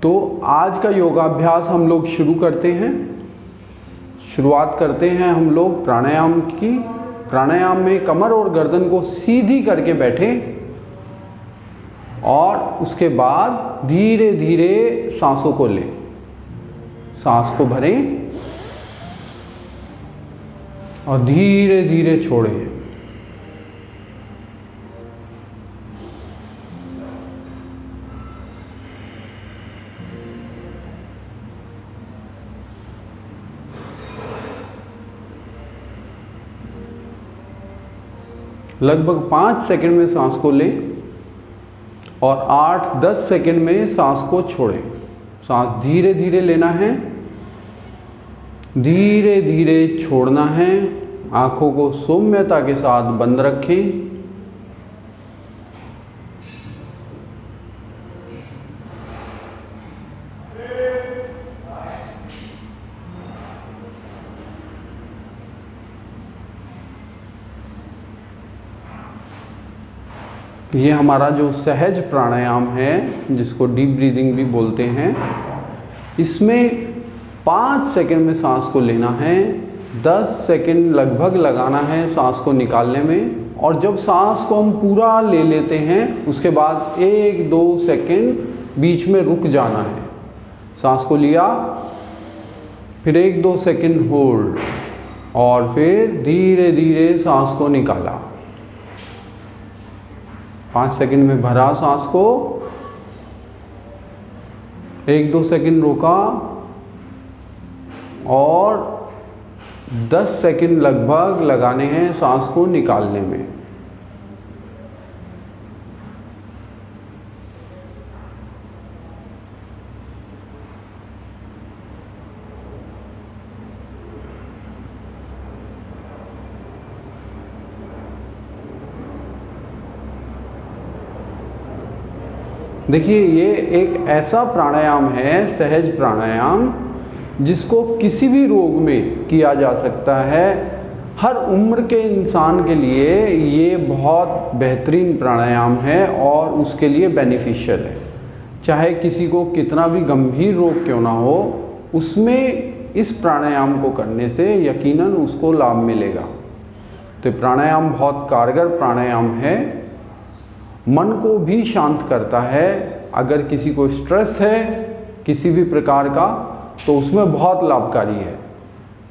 तो आज का योगाभ्यास हम लोग शुरू करते हैं। शुरुआत करते हैं हम लोग प्राणायाम की। प्राणायाम में कमर और गर्दन को सीधी करके बैठे और उसके बाद धीरे धीरे सांसों को लें, सांस को भरें और धीरे धीरे छोड़ें। लगभग 5 सेकंड में सांस को लें और 8-10 सेकंड में सांस को छोड़ें। सांस धीरे धीरे लेना है, धीरे धीरे छोड़ना है। आंखों को सौम्यता के साथ बंद रखें। ये हमारा जो सहज प्राणायाम है, जिसको डीप ब्रीदिंग भी बोलते हैं, इसमें 5 सेकंड में सांस को लेना है, 10 सेकंड लगभग लगाना है सांस को निकालने में। और जब सांस को हम पूरा ले लेते हैं उसके बाद 1-2 सेकंड बीच में रुक जाना है। सांस को लिया, फिर 1-2 सेकंड होल्ड और फिर धीरे धीरे सांस को निकाला। 5 सेकंड में भरा सांस को, 1-2 सेकंड रोका और 10 सेकंड लगभग लगाने हैं सांस को निकालने में। देखिए, ये एक ऐसा प्राणायाम है, सहज प्राणायाम, जिसको किसी भी रोग में किया जा सकता है। हर उम्र के इंसान के लिए ये बहुत बेहतरीन प्राणायाम है और उसके लिए बेनिफिशियल है। चाहे किसी को कितना भी गंभीर रोग क्यों ना हो, उसमें इस प्राणायाम को करने से यकीनन उसको लाभ मिलेगा। तो प्राणायाम बहुत कारगर प्राणायाम है, मन को भी शांत करता है। अगर किसी को स्ट्रेस है किसी भी प्रकार का, तो उसमें बहुत लाभकारी है।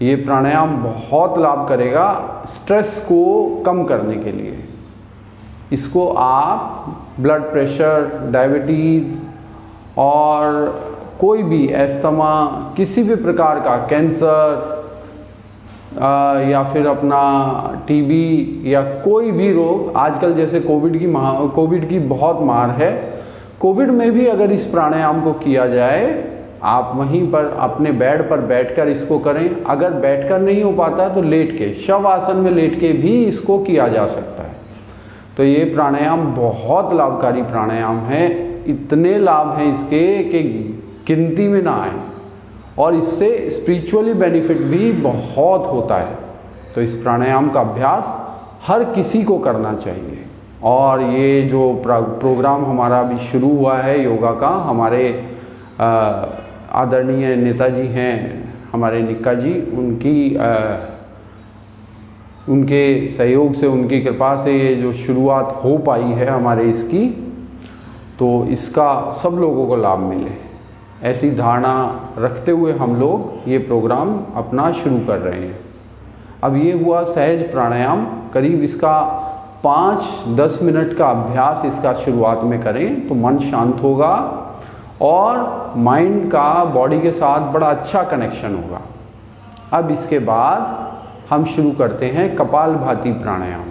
ये प्राणायाम बहुत लाभ करेगा स्ट्रेस को कम करने के लिए। इसको आप ब्लड प्रेशर, डायबिटीज़ और कोई भी अस्थमा, किसी भी प्रकार का कैंसर या फिर अपना टीबी या कोई भी रोग, आजकल जैसे कोविड की बहुत मार है, कोविड में भी अगर इस प्राणायाम को किया जाए, आप वहीं पर अपने बेड पर बैठकर इसको करें। अगर बैठकर नहीं हो पाता तो लेट के, शव आसन में लेट के भी इसको किया जा सकता है। तो ये प्राणायाम बहुत लाभकारी प्राणायाम है। इतने लाभ हैं इसके कि गिनती में ना आए, और इससे स्पिरिचुअली बेनिफिट भी बहुत होता है। तो इस प्राणायाम का अभ्यास हर किसी को करना चाहिए। और ये जो प्रोग्राम हमारा अभी शुरू हुआ है योगा का, हमारे आदरणीय नेताजी हैं हमारे निक्का जी, उनके सहयोग से, उनकी कृपा से ये जो शुरुआत हो पाई है हमारे इसकी, तो इसका सब लोगों को लाभ मिले, ऐसी धारणा रखते हुए हम लोग ये प्रोग्राम अपना शुरू कर रहे हैं। अब ये हुआ सहज प्राणायाम। करीब इसका 5-10 मिनट का अभ्यास इसका शुरुआत में करें तो मन शांत होगा और माइंड का बॉडी के साथ बड़ा अच्छा कनेक्शन होगा। अब इसके बाद हम शुरू करते हैं कपालभाति प्राणायाम।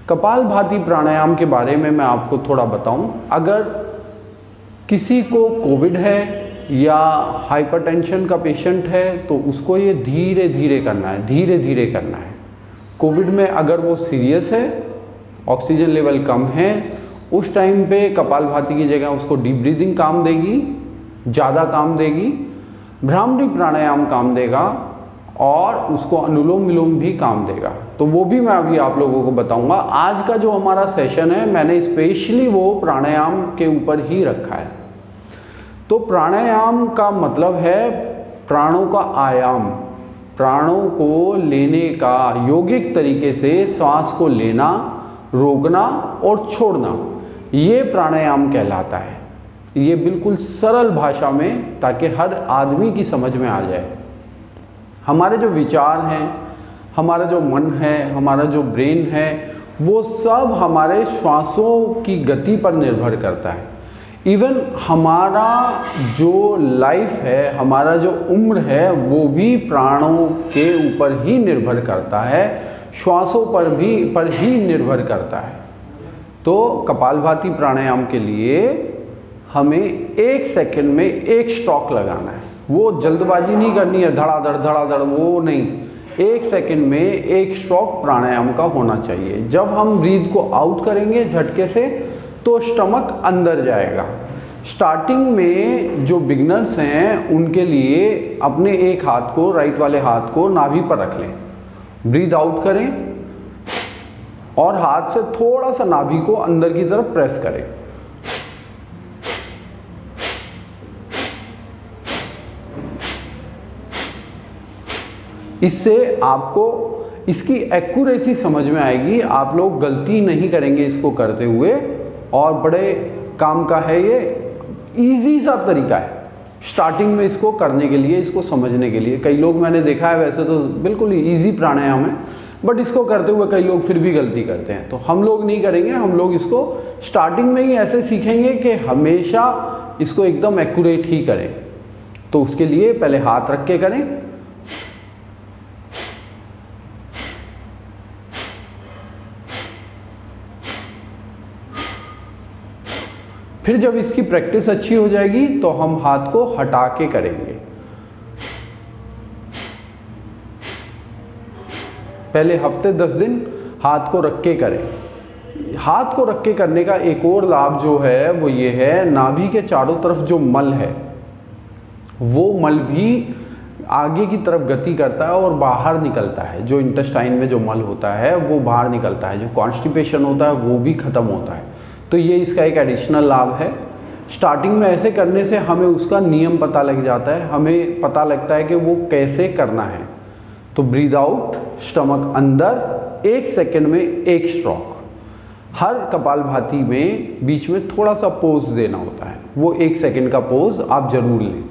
कपालभाति प्राणायाम के बारे में मैं आपको थोड़ा बताऊं। अगर किसी को कोविड है या हाइपरटेंशन का पेशेंट है तो उसको ये धीरे धीरे करना है, धीरे धीरे करना है। कोविड में अगर वो सीरियस है, ऑक्सीजन लेवल कम है, उस टाइम पे कपालभाति की जगह उसको डीप ब्रीदिंग काम देगी, ज़्यादा काम देगी। भ्रामरी प्राणायाम काम देगा और उसको अनुलोम विलोम भी काम देगा। तो वो भी मैं अभी आप लोगों को बताऊंगा। आज का जो हमारा सेशन है मैंने स्पेशली वो प्राणायाम के ऊपर ही रखा है। तो प्राणायाम का मतलब है प्राणों का आयाम, प्राणों को लेने का योगिक तरीके से सांस को लेना, रोकना और छोड़ना, ये प्राणायाम कहलाता है। ये बिल्कुल सरल भाषा में, ताकि हर आदमी की समझ में आ जाए। हमारे जो विचार हैं, हमारा जो मन है, हमारा जो ब्रेन है, वो सब हमारे श्वासों की गति पर निर्भर करता है। इवन हमारा जो लाइफ है, हमारा जो उम्र है, वो भी प्राणों के ऊपर ही निर्भर करता है, श्वासों पर ही निर्भर करता है। तो कपालभाति प्राणायाम के लिए हमें 1 सेकंड में 1 स्ट्रोक लगाना है। वो जल्दबाजी नहीं करनी है, धड़ाधड़, वो नहीं। 1 सेकंड में 1 स्ट्रोक प्राणायाम का होना चाहिए। जब हम ब्रीथ को आउट करेंगे झटके से, तो स्टमक अंदर जाएगा। स्टार्टिंग में जो बिगनर्स हैं, उनके लिए अपने एक हाथ को, राइट वाले हाथ को नाभि पर रख लें, ब्रीथ आउट करें और हाथ से थोड़ा सा नाभि को अंदर की तरफ प्रेस करें। इससे आपको इसकी एक्यूरेसी समझ में आएगी, आप लोग गलती नहीं करेंगे इसको करते हुए, और बड़े काम का है ये, इजी सा तरीका है स्टार्टिंग में इसको करने के लिए, इसको समझने के लिए। कई लोग मैंने देखा है, वैसे तो बिल्कुल ही ईजी प्राणायाम है, बट इसको करते हुए कई लोग फिर भी गलती करते हैं। तो हम लोग नहीं करेंगे, हम लोग इसको स्टार्टिंग में ही ऐसे सीखेंगे कि हमेशा इसको एकदम एक्यूरेट ही करें। तो उसके लिए पहले हाथ रख के करें, फिर जब इसकी प्रैक्टिस अच्छी हो जाएगी तो हम हाथ को हटा के करेंगे। पहले हफ्ते 10 दिन हाथ को रख के करें। हाथ को रख के करने का एक और लाभ जो है वो ये है, नाभि के चारों तरफ जो मल है, वो मल भी आगे की तरफ गति करता है और बाहर निकलता है। जो इंटेस्टाइन में जो मल होता है वो बाहर निकलता है, जो कॉन्स्टिपेशन होता है वो भी खत्म होता है। तो ये इसका एक एडिशनल लाभ है। स्टार्टिंग में ऐसे करने से हमें उसका नियम पता लग जाता है, हमें पता लगता है कि वो कैसे करना है। तो ब्रीद आउट, स्टमक अंदर, 1 सेकंड में 1 स्ट्रोक। हर कपालभाति में बीच में थोड़ा सा पोज देना होता है, वो 1 सेकंड का पोज आप जरूर लें।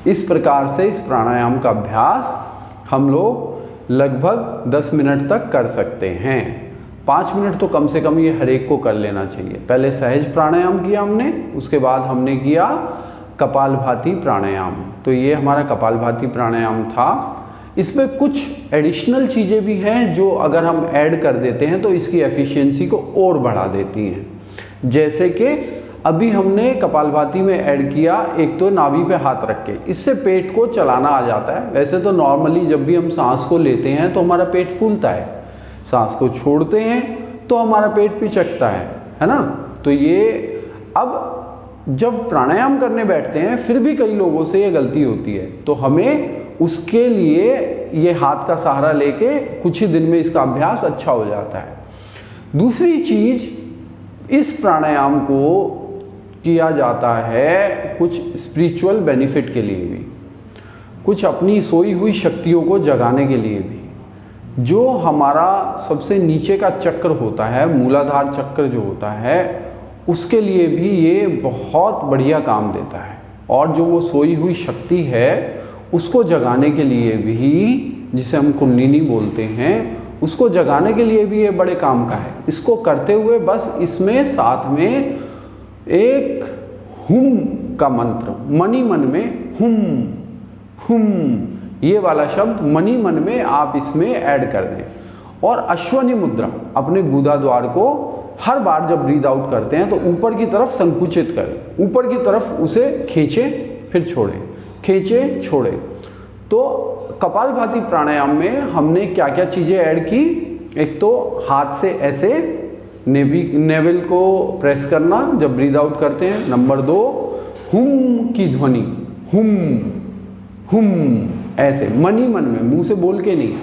इस प्रकार से इस प्राणायाम का अभ्यास हम लोग लगभग 10 मिनट तक कर सकते हैं। 5 मिनट तो कम से कम ये हर एक को कर लेना चाहिए। पहले सहज प्राणायाम किया हमने, उसके बाद हमने किया कपालभाति प्राणायाम। तो ये हमारा कपालभाति प्राणायाम था। इसमें कुछ एडिशनल चीज़ें भी हैं जो अगर हम ऐड कर देते हैं तो इसकी एफिशिएंसी को और बढ़ा देती हैं। जैसे कि अभी हमने कपालभाति में ऐड किया, एक तो नाभि पे हाथ रख के, इससे पेट को चलाना आ जाता है। वैसे तो नॉर्मली जब भी हम सांस को लेते हैं तो हमारा पेट फूलता है, सांस को छोड़ते हैं तो हमारा पेट पिचकता है ना। तो ये अब जब प्राणायाम करने बैठते हैं फिर भी कई लोगों से ये गलती होती है, तो हमें उसके लिए ये हाथ का सहारा लेके कुछ ही दिन में इसका अभ्यास अच्छा हो जाता है। दूसरी चीज, इस प्राणायाम को किया जाता है कुछ स्पिरिचुअल बेनिफिट के लिए भी, कुछ अपनी सोई हुई शक्तियों को जगाने के लिए भी। जो हमारा सबसे नीचे का चक्र होता है, मूलाधार चक्र जो होता है, उसके लिए भी ये बहुत बढ़िया काम देता है। और जो वो सोई हुई शक्ति है उसको जगाने के लिए भी, जिसे हम कुंडलिनी बोलते हैं, उसको जगाने के लिए भी ये बड़े काम का है। इसको करते हुए बस इसमें साथ में एक हुम का मंत्र, मनी मन में हुम हुम, ये वाला शब्द मनी मन में आप इसमें ऐड कर दें। और अश्वनी मुद्रा, अपने गुदा द्वार को हर बार जब ब्रीद आउट करते हैं तो ऊपर की तरफ संकुचित करें, ऊपर की तरफ उसे खींचें फिर छोड़ें, खींचें छोड़ें। तो कपालभाति प्राणायाम में हमने क्या क्या चीज़ें ऐड की, एक तो हाथ से ऐसे नेवल को प्रेस करना जब ब्रीद आउट करते हैं। नंबर 2, हुम की ध्वनि, हुम हुम, ऐसे मन ही मन में, मुंह से बोल के नहीं।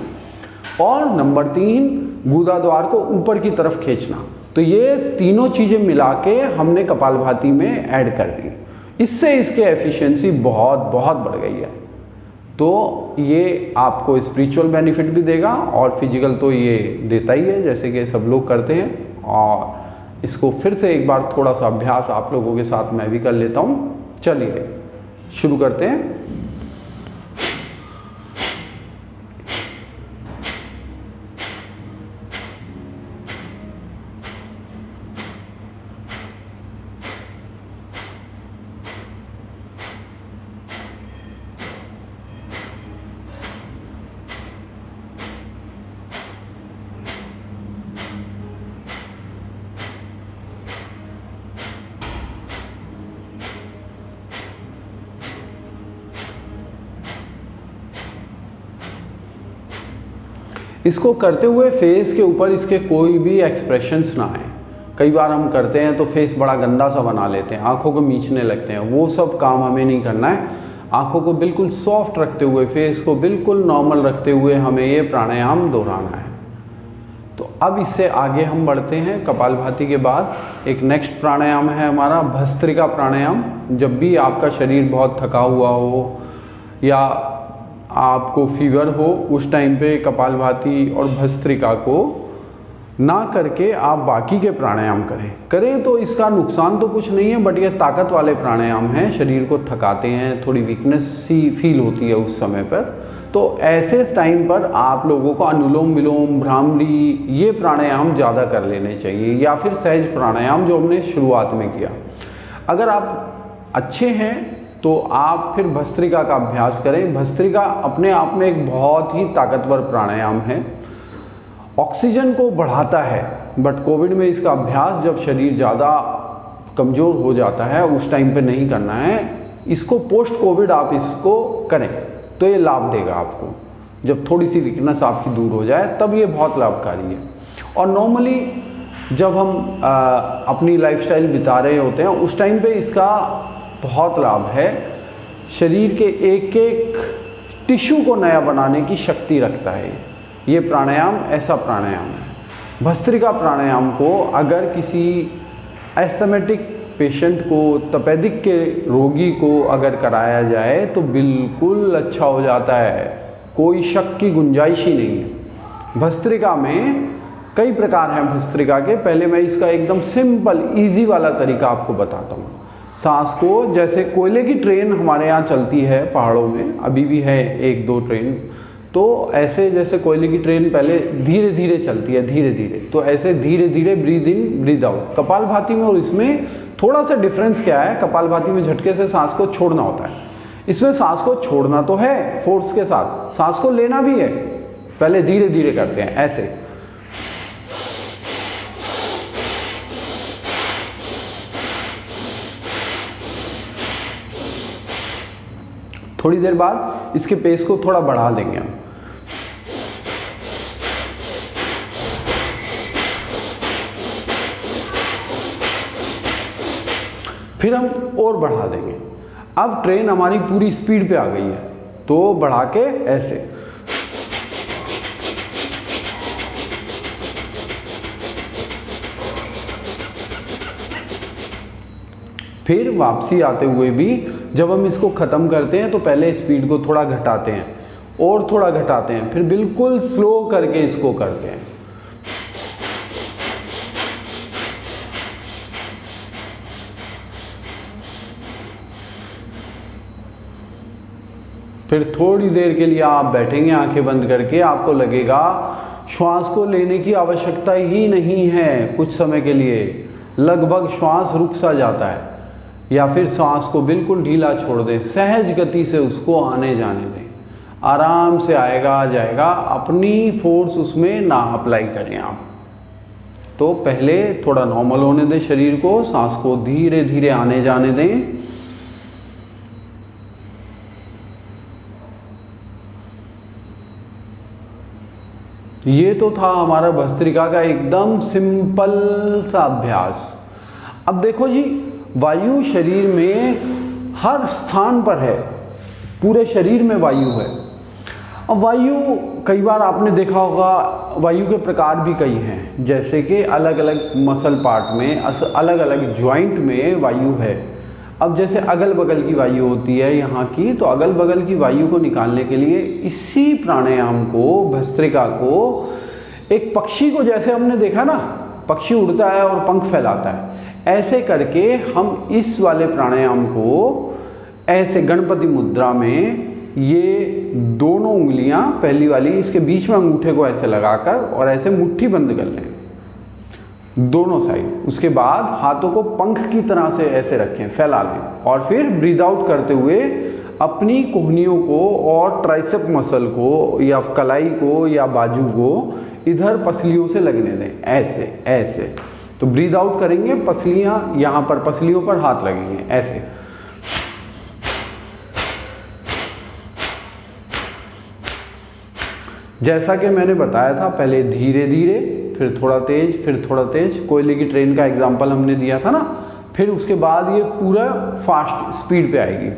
और नंबर 3, गुदा द्वार को ऊपर की तरफ खींचना। तो ये तीनों चीज़ें मिला के हमने कपालभाति में ऐड कर दी। इससे इसके एफिशिएंसी बहुत बहुत बढ़ गई है। तो ये आपको स्पिरिचुअल बेनिफिट भी देगा और फिजिकल तो ये देता ही है, जैसे कि सब लोग करते हैं। और इसको फिर से एक बार थोड़ा सा अभ्यास आप लोगों के साथ मैं भी कर लेता हूँ। चलिए शुरू करते हैं। इसको करते हुए फेस के ऊपर इसके कोई भी एक्सप्रेशंस ना आए। कई बार हम करते हैं तो फेस बड़ा गंदा सा बना लेते हैं, आंखों को मीचने लगते हैं। वो सब काम हमें नहीं करना है। आंखों को बिल्कुल सॉफ्ट रखते हुए, फेस को बिल्कुल नॉर्मल रखते हुए हमें ये प्राणायाम दोहराना है। तो अब इससे आगे हम बढ़ते हैं। कपालभाति के बाद एक नेक्स्ट प्राणायाम है हमारा भस्त्रिका प्राणायाम। जब भी आपका शरीर बहुत थका हुआ हो या आपको फीवर हो, उस टाइम पे कपालभाति और भस्त्रिका को ना करके आप बाकी के प्राणायाम करें तो इसका नुकसान तो कुछ नहीं है, बट ये ताकत वाले प्राणायाम हैं, शरीर को थकाते हैं, थोड़ी वीकनेस सी फील होती है उस समय पर। तो ऐसे टाइम पर आप लोगों को अनुलोम विलोम, भ्रामरी, ये प्राणायाम ज़्यादा कर लेने चाहिए, या फिर सहज प्राणायाम जो हमने शुरुआत में किया। अगर आप अच्छे हैं तो आप फिर भस्त्रिका का अभ्यास करें। भस्त्रिका अपने आप में एक बहुत ही ताकतवर प्राणायाम है, ऑक्सीजन को बढ़ाता है। बट कोविड में इसका अभ्यास जब शरीर ज़्यादा कमज़ोर हो जाता है उस टाइम पे नहीं करना है। इसको पोस्ट कोविड आप इसको करें तो ये लाभ देगा आपको। जब थोड़ी सी वीकनेस आपकी दूर हो जाए तब ये बहुत लाभकारी है। और नॉर्मली जब हम अपनी लाइफस्टाइल बिता रहे होते हैं उस टाइम पे इसका बहुत लाभ है। शरीर के एक एक टिश्यू को नया बनाने की शक्ति रखता है ये प्राणायाम। ऐसा प्राणायाम है। भस्त्रिका प्राणायाम को अगर किसी एस्थमेटिक पेशेंट को, तपेदिक के रोगी को अगर कराया जाए तो बिल्कुल अच्छा हो जाता है, कोई शक की गुंजाइश ही नहीं है। भस्त्रिका में कई प्रकार हैं भस्त्रिका के। पहले मैं इसका एकदम सिंपल ईजी वाला तरीका आपको बताता हूँ। सांस को, जैसे कोयले की ट्रेन हमारे यहाँ चलती है पहाड़ों में, अभी भी है 1-2 ट्रेन, तो ऐसे जैसे कोयले की ट्रेन पहले धीरे धीरे चलती है, धीरे धीरे, तो ऐसे धीरे धीरे breathe in breathe out. Kapalbhati में और इसमें थोड़ा सा डिफरेंस क्या है, कपालभाति में झटके से सांस को छोड़ना होता है, इसमें सांस को छोड़ना तो है फोर्स के साथ, सांस को लेना भी है। पहले धीरे धीरे करते हैं ऐसे, थोड़ी देर बाद इसके पेस को थोड़ा बढ़ा देंगे हम। फिर हम और बढ़ा देंगे। अब ट्रेन हमारी पूरी स्पीड पे आ गई है तो बढ़ा के ऐसे, फिर वापसी आते हुए भी जब हम इसको ख़त्म करते हैं तो पहले स्पीड को थोड़ा घटाते हैं और थोड़ा घटाते हैं, फिर बिल्कुल स्लो करके इसको करते हैं। फिर थोड़ी देर के लिए आप बैठेंगे आंखें बंद करके, आपको लगेगा श्वास को लेने की आवश्यकता ही नहीं है। कुछ समय के लिए लगभग श्वास रुक सा जाता है, या फिर सांस को बिल्कुल ढीला छोड़ दें, सहज गति से उसको आने जाने दें, आराम से आएगा जाएगा, अपनी फोर्स उसमें ना अप्लाई करें आप। तो पहले थोड़ा नॉर्मल होने दें शरीर को, सांस को धीरे धीरे आने जाने दें। ये तो था हमारा भस्त्रिका का एकदम सिंपल सा अभ्यास। अब देखो जी, वायु शरीर में हर स्थान पर है, पूरे शरीर में वायु है। अब वायु, कई बार आपने देखा होगा, वायु के प्रकार भी कई हैं, जैसे कि अलग अलग मसल पार्ट में, अलग अलग जॉइंट में वायु है। अब जैसे अगल बगल की वायु होती है यहाँ की, तो अगल बगल की वायु को निकालने के लिए इसी प्राणायाम को, भस्त्रिका को, एक पक्षी को जैसे हमने देखा ना, पक्षी उड़ता है और पंख फैलाता है, ऐसे करके हम इस वाले प्राणायाम को ऐसे गणपति मुद्रा में ये दोनों उंगलियां, पहली वाली इसके बीच में अंगूठे को ऐसे लगाकर और ऐसे मुट्ठी बंद कर लें दोनों साइड। उसके बाद हाथों को पंख की तरह से ऐसे रखें, फैला लें, और फिर ब्रीद आउट करते हुए अपनी कोहनियों को और ट्राइसेप मसल को या कलाई को या बाजू को इधर पसलियों से लगने दें, ऐसे ऐसे। तो ब्रीद आउट करेंगे, पसलियां यहाँ पर, पसलियों पर हाथ लगेंगे ऐसे। जैसा कि मैंने बताया था, पहले धीरे धीरे, फिर थोड़ा तेज, फिर थोड़ा तेज। कोयले की ट्रेन का एग्जांपल हमने दिया था ना। फिर उसके बाद ये पूरा फास्ट स्पीड पे आएगी।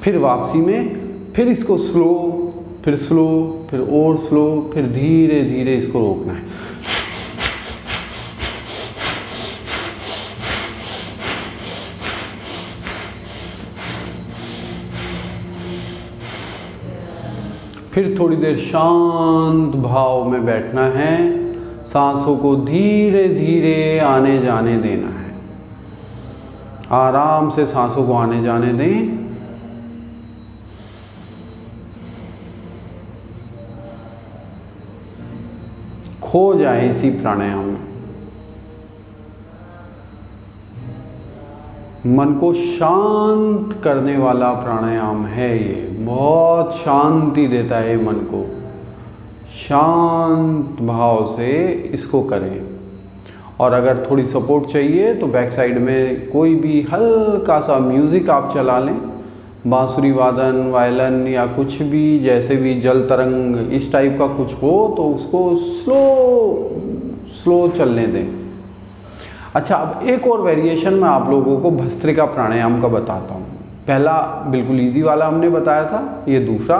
फिर वापसी में, फिर इसको स्लो, फिर स्लो, फिर और स्लो, फिर धीरे धीरे इसको रोकना है। फिर थोड़ी देर शांत भाव में बैठना है, सांसों को धीरे धीरे आने जाने देना है। आराम से सांसों को आने जाने दें। खो जाए इसी प्राणायाम में। मन को शांत करने वाला प्राणायाम है ये, बहुत शांति देता है मन को। शांत भाव से इसको करें। और अगर थोड़ी सपोर्ट चाहिए तो बैक साइड में कोई भी हल्का सा म्यूज़िक आप चला लें, बांसुरी वादन, वायलिन या कुछ भी, जैसे भी जल तरंग इस टाइप का कुछ हो तो उसको स्लो चलने दें। अच्छा, अब एक और वेरिएशन मैं आप लोगों को भस्त्रिका प्राणायाम का बताता हूँ। पहला बिल्कुल इजी वाला हमने बताया था, ये दूसरा।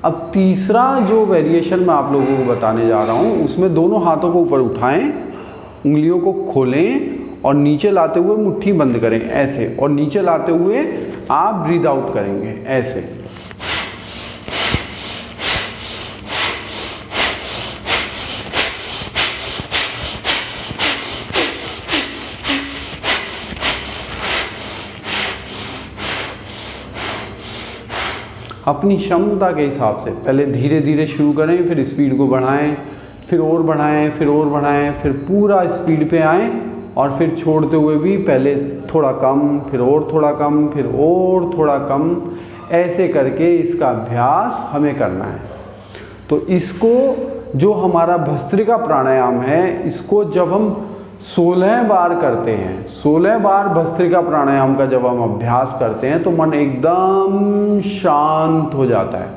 अब तीसरा जो वेरिएशन मैं आप लोगों को बताने जा रहा हूँ, उसमें दोनों हाथों को ऊपर उठाएं, उंगलियों को खोलें और नीचे लाते हुए मुट्ठी बंद करें ऐसे, और नीचे लाते हुए आप ब्रीद आउट करेंगे ऐसे। अपनी क्षमता के हिसाब से पहले धीरे धीरे शुरू करें, फिर स्पीड को बढ़ाएं, फिर और बढ़ाएं, फिर और बढ़ाएं, फिर पूरा स्पीड पे आएं, और फिर छोड़ते हुए भी पहले थोड़ा कम, फिर और थोड़ा कम, फिर और थोड़ा कम, ऐसे करके इसका अभ्यास हमें करना है। तो इसको, जो हमारा भस्त्रिका प्राणायाम है, इसको जब हम 16 बार करते हैं, 16 बार भस्त्रिका प्राणायाम का जब हम अभ्यास करते हैं, तो मन एकदम शांत हो जाता है,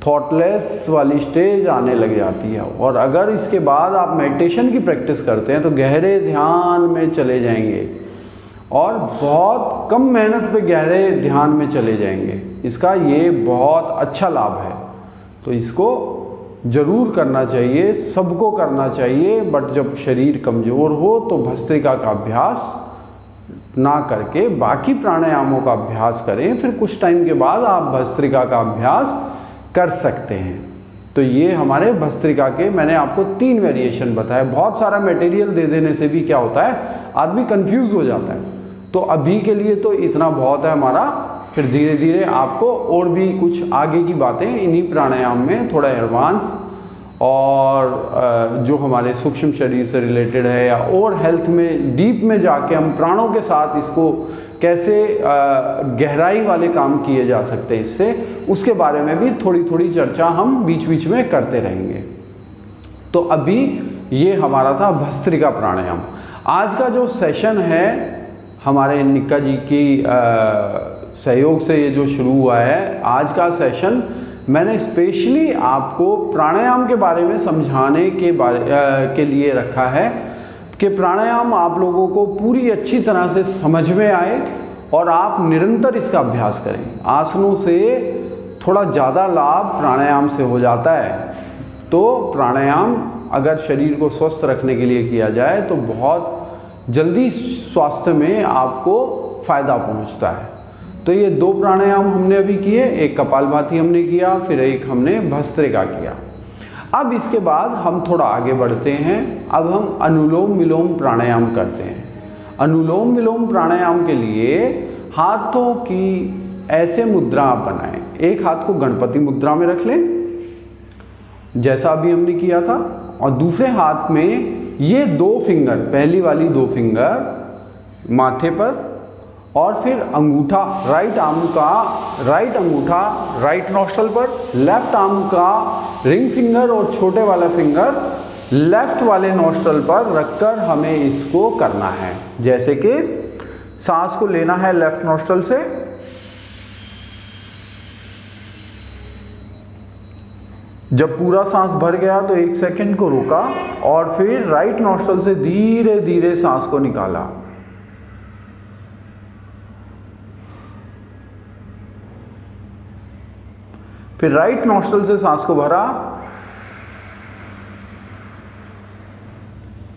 थॉटलेस वाली स्टेज आने लग जाती है। और अगर इसके बाद आप मेडिटेशन की प्रैक्टिस करते हैं तो गहरे ध्यान में चले जाएंगे, और बहुत कम मेहनत पे गहरे ध्यान में चले जाएंगे। इसका ये बहुत अच्छा लाभ है। तो इसको जरूर करना चाहिए, सबको करना चाहिए। बट जब शरीर कमज़ोर हो तो भस्त्रिका का अभ्यास ना करके बाकी प्राणायामों का अभ्यास करें। फिर कुछ टाइम के बाद आप भस्त्रिका का अभ्यास कर सकते हैं। तो ये हमारे भस्त्रिका के मैंने आपको 3 वेरिएशन बताए। बहुत सारा मटेरियल दे देने से भी क्या होता है, आदमी कंफ्यूज हो जाता है। तो अभी के लिए तो इतना बहुत है हमारा। फिर धीरे धीरे आपको और भी कुछ आगे की बातें इन्हीं प्राणायाम में, थोड़ा एडवांस और जो हमारे सूक्ष्म शरीर से रिलेटेड है, या और हेल्थ में डीप में जाके हम प्राणों के साथ इसको कैसे गहराई वाले काम किए जा सकते हैं इससे, उसके बारे में भी थोड़ी थोड़ी चर्चा हम बीच बीच में करते रहेंगे। तो अभी ये हमारा था भस्त्रिका प्राणायाम। आज का जो सेशन है हमारे निक्का जी की सहयोग से ये जो शुरू हुआ है, आज का सेशन मैंने स्पेशली आपको प्राणायाम के बारे में समझाने के लिए रखा है कि प्राणायाम आप लोगों को पूरी अच्छी तरह से समझ में आए और आप निरंतर इसका अभ्यास करें। आसनों से थोड़ा ज़्यादा लाभ प्राणायाम से हो जाता है। तो प्राणायाम अगर शरीर को स्वस्थ रखने के लिए किया जाए तो बहुत जल्दी स्वास्थ्य में आपको फ़ायदा पहुंचता है। तो ये 2 प्राणायाम हमने अभी किए, एक कपालभाति हमने किया, फिर एक हमने भस्त्रिका किया। अब इसके बाद हम थोड़ा आगे बढ़ते हैं। अब हम अनुलोम विलोम प्राणायाम करते हैं। अनुलोम विलोम प्राणायाम के लिए हाथों की ऐसे मुद्रा आप बनाएं। एक हाथ को गणपति मुद्रा में रख लें जैसा अभी हमने किया था, और दूसरे हाथ में ये 2 फिंगर, पहली वाली 2 फिंगर माथे पर, और फिर अंगूठा राइट अंगूठा राइट नॉस्ट्रल पर, लेफ्ट आर्म का रिंग फिंगर और छोटे वाला फिंगर लेफ्ट वाले नॉस्ट्रल पर रखकर हमें इसको करना है। जैसे कि सांस को लेना है लेफ्ट नॉस्ट्रल से, जब पूरा सांस भर गया तो 1 सेकंड को रोका और फिर राइट नॉस्ट्रल से धीरे धीरे सांस को निकाला। फिर राइट नॉस्ट्रल से सांस को भरा,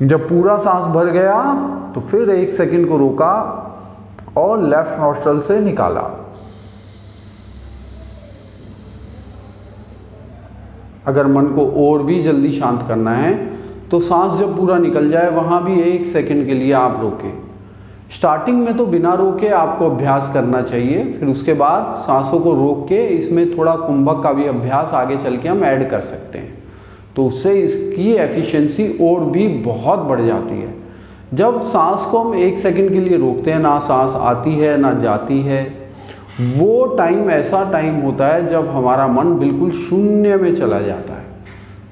जब पूरा सांस भर गया तो फिर 1 सेकंड को रोका और लेफ्ट नॉस्ट्रल से निकाला। अगर मन को और भी जल्दी शांत करना है तो सांस जब पूरा निकल जाए वहां भी 1 सेकंड के लिए आप रोकें। स्टार्टिंग में तो बिना रोके आपको अभ्यास करना चाहिए, फिर उसके बाद सांसों को रोक के इसमें थोड़ा कुंभक का भी अभ्यास आगे चल के हम ऐड कर सकते हैं, तो उससे इसकी एफिशिएंसी और भी बहुत बढ़ जाती है। जब सांस को हम 1 सेकंड के लिए रोकते हैं, ना सांस आती है ना जाती है, वो टाइम ऐसा टाइम होता है जब हमारा मन बिल्कुल शून्य में चला जाता है।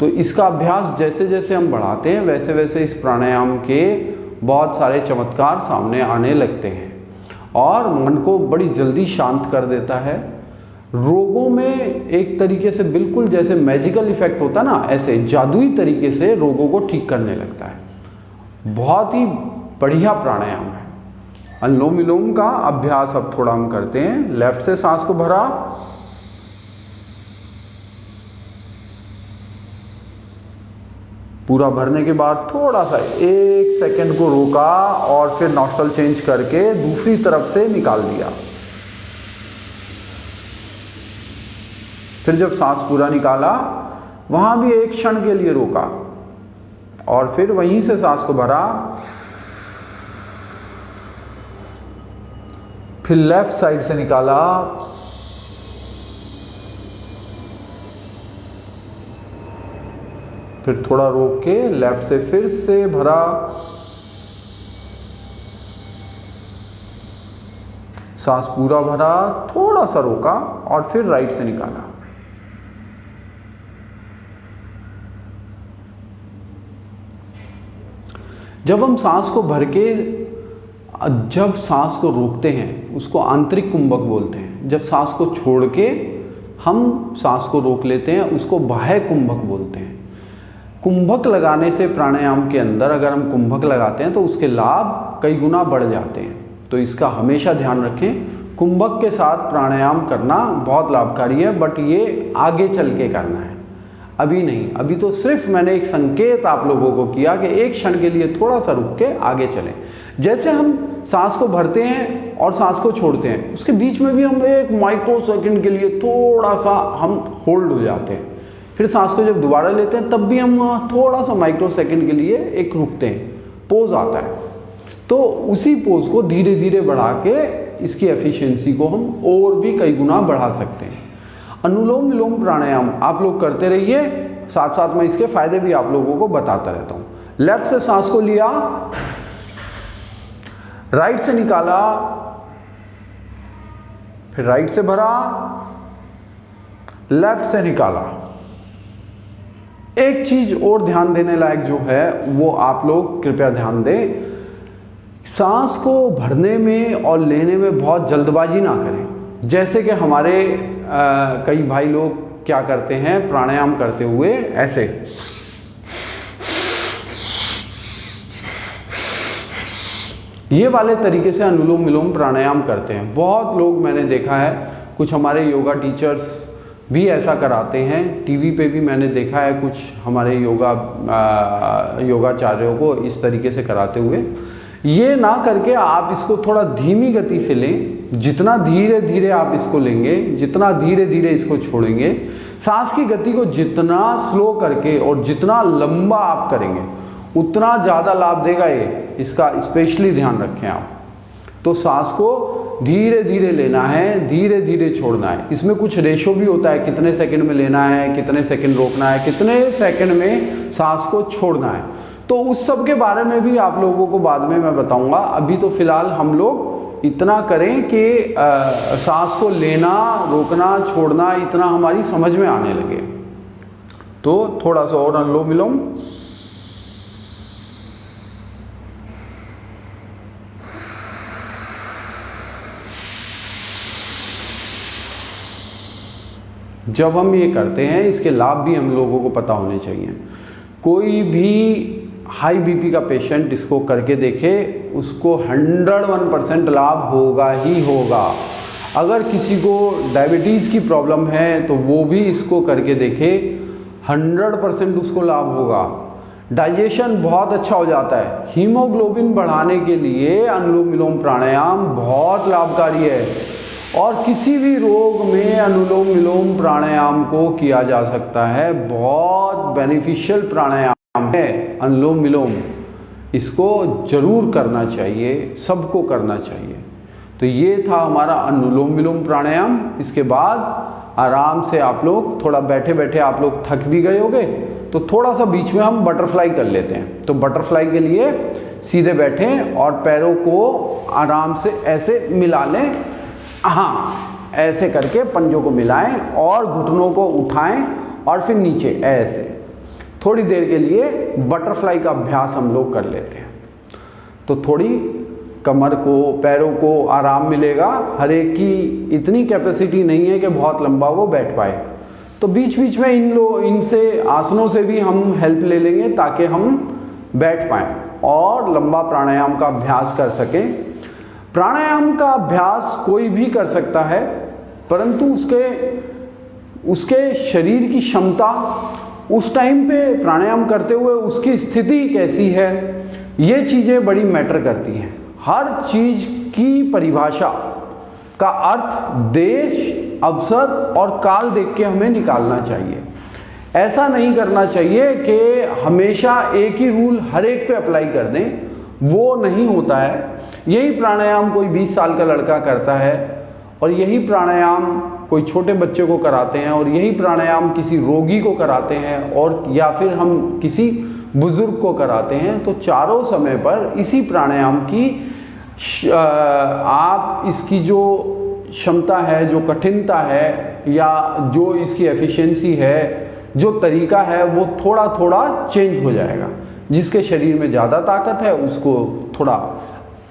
तो इसका अभ्यास जैसे जैसे हम बढ़ाते हैं वैसे वैसे इस प्राणायाम के बहुत सारे चमत्कार सामने आने लगते हैं और मन को बड़ी जल्दी शांत कर देता है। रोगों में एक तरीके से बिल्कुल जैसे मैजिकल इफेक्ट होता है ना, ऐसे जादुई तरीके से रोगों को ठीक करने लगता है। बहुत ही बढ़िया प्राणायाम है। अनुलोम विलोम का अभ्यास अब थोड़ा हम करते हैं। लेफ्ट से सांस को भरा, पूरा भरने के बाद थोड़ा सा 1 सेकंड को रोका और फिर नॉस्ट्रल चेंज करके दूसरी तरफ से निकाल दिया। फिर जब सांस पूरा निकाला वहां भी 1 क्षण के लिए रोका और फिर वहीं से सांस को भरा, फिर लेफ्ट साइड से निकाला, फिर थोड़ा रोक के लेफ्ट से फिर से भरा, सांस पूरा भरा, थोड़ा सा रोका और फिर राइट से निकाला। जब हम सांस को भर के जब सांस को रोकते हैं उसको आंतरिक कुंभक बोलते हैं। जब सांस को छोड़ के हम सांस को रोक लेते हैं उसको बाह्य कुंभक बोलते हैं। कुंभक लगाने से प्राणायाम के अंदर अगर हम कुंभक लगाते हैं तो उसके लाभ कई गुना बढ़ जाते हैं। तो इसका हमेशा ध्यान रखें। कुंभक के साथ प्राणायाम करना बहुत लाभकारी है, बट ये आगे चल के करना है, अभी नहीं। अभी तो सिर्फ मैंने एक संकेत आप लोगों को किया कि 1 क्षण के लिए थोड़ा सा रुक के आगे चलें। जैसे हम सांस को भरते हैं और सांस को छोड़ते हैं, उसके बीच में भी हम 1 माइक्रो सेकंड के लिए थोड़ा सा हम होल्ड हो जाते हैं। फिर सांस को जब दोबारा लेते हैं तब भी हम थोड़ा सा माइक्रो सेकंड के लिए एक रुकते हैं, पोज आता है। तो उसी पोज को धीरे धीरे बढ़ा के इसकी एफिशिएंसी को हम और भी कई गुना बढ़ा सकते हैं। अनुलोम विलोम प्राणायाम आप लोग करते रहिए, साथ साथ में इसके फायदे भी आप लोगों को बताता रहता हूँ। लेफ्ट से सांस को लिया, राइट से निकाला, फिर राइट से भरा, लेफ्ट से निकाला। एक चीज और ध्यान देने लायक जो है वो आप लोग कृपया ध्यान दें। सांस को भरने में और लेने में बहुत जल्दबाजी ना करें। जैसे कि हमारे कई भाई लोग क्या करते हैं, प्राणायाम करते हुए ऐसे ये वाले तरीके से अनुलोम विलोम प्राणायाम करते हैं। बहुत लोग मैंने देखा है, कुछ हमारे योगा टीचर्स भी ऐसा कराते हैं, टीवी पे भी मैंने देखा है कुछ हमारे योगाचार्यों को इस तरीके से कराते हुए। ये ना करके आप इसको थोड़ा धीमी गति से लें। जितना धीरे धीरे आप इसको लेंगे, जितना धीरे धीरे इसको छोड़ेंगे, सांस की गति को जितना स्लो करके और जितना लंबा आप करेंगे उतना ज़्यादा लाभ देगा ये। इसका स्पेशली ध्यान रखें आप। तो सांस को धीरे धीरे लेना है, धीरे धीरे छोड़ना है। इसमें कुछ रेशो भी होता है, कितने सेकंड में लेना है, कितने सेकंड रोकना है, कितने सेकंड में सांस को छोड़ना है। तो उस सब के बारे में भी आप लोगों को बाद में मैं बताऊंगा। अभी तो फिलहाल हम लोग इतना करें कि सांस को लेना, रोकना, छोड़ना इतना हमारी समझ में आने लगे। तो थोड़ा सा और अनुलोम विलोम। जब हम ये करते हैं, इसके लाभ भी हम लोगों को पता होने चाहिए। कोई भी हाई बीपी का पेशेंट इसको करके देखे, उसको 101% लाभ होगा ही होगा। अगर किसी को डायबिटीज़ की प्रॉब्लम है तो वो भी इसको करके देखे, 100% उसको लाभ होगा। डाइजेशन बहुत अच्छा हो जाता है। हीमोग्लोबिन बढ़ाने के लिए अनुलोम विलोम प्राणायाम बहुत लाभकारी है और किसी भी रोग में अनुलोम विलोम प्राणायाम को किया जा सकता है। बहुत बेनिफिशियल प्राणायाम है अनुलोम विलोम। इसको जरूर करना चाहिए, सबको करना चाहिए। तो ये था हमारा अनुलोम विलोम प्राणायाम। इसके बाद आराम से आप लोग थोड़ा बैठे बैठे आप लोग थक भी गए होंगे, तो थोड़ा सा बीच में हम बटरफ्लाई कर लेते हैं। तो बटरफ्लाई के लिए सीधे बैठें और पैरों को आराम से ऐसे मिला लें। हाँ, ऐसे करके पंजों को मिलाएं और घुटनों को उठाएं और फिर नीचे ऐसे थोड़ी देर के लिए बटरफ्लाई का अभ्यास हम लोग कर लेते हैं। तो थोड़ी कमर को, पैरों को आराम मिलेगा। हर एक की इतनी कैपेसिटी नहीं है कि बहुत लंबा वो बैठ पाए। तो बीच बीच में इनसे आसनों से भी हम हेल्प ले लेंगे ताकि हम बैठ पाएँ और लंबा प्राणायाम का अभ्यास कर सकें। प्राणायाम का अभ्यास कोई भी कर सकता है, परंतु उसके शरीर की क्षमता, उस टाइम पे प्राणायाम करते हुए उसकी स्थिति कैसी है, ये चीज़ें बड़ी मैटर करती हैं। हर चीज़ की परिभाषा का अर्थ देश, अवसर और काल देख के हमें निकालना चाहिए। ऐसा नहीं करना चाहिए कि हमेशा एक ही रूल हर एक पे अप्लाई कर दें, वो नहीं होता है। यही प्राणायाम कोई 20 साल का लड़का करता है और यही प्राणायाम कोई छोटे बच्चे को कराते हैं और यही प्राणायाम किसी रोगी को कराते हैं और या फिर हम किसी बुजुर्ग को कराते हैं। तो चारों समय पर इसी प्राणायाम की आप इसकी जो क्षमता है, जो कठिनता है या जो इसकी एफिशिएंसी है, जो तरीका है, वो थोड़ा थोड़ा चेंज हो जाएगा। जिसके शरीर में ज़्यादा ताकत है उसको थोड़ा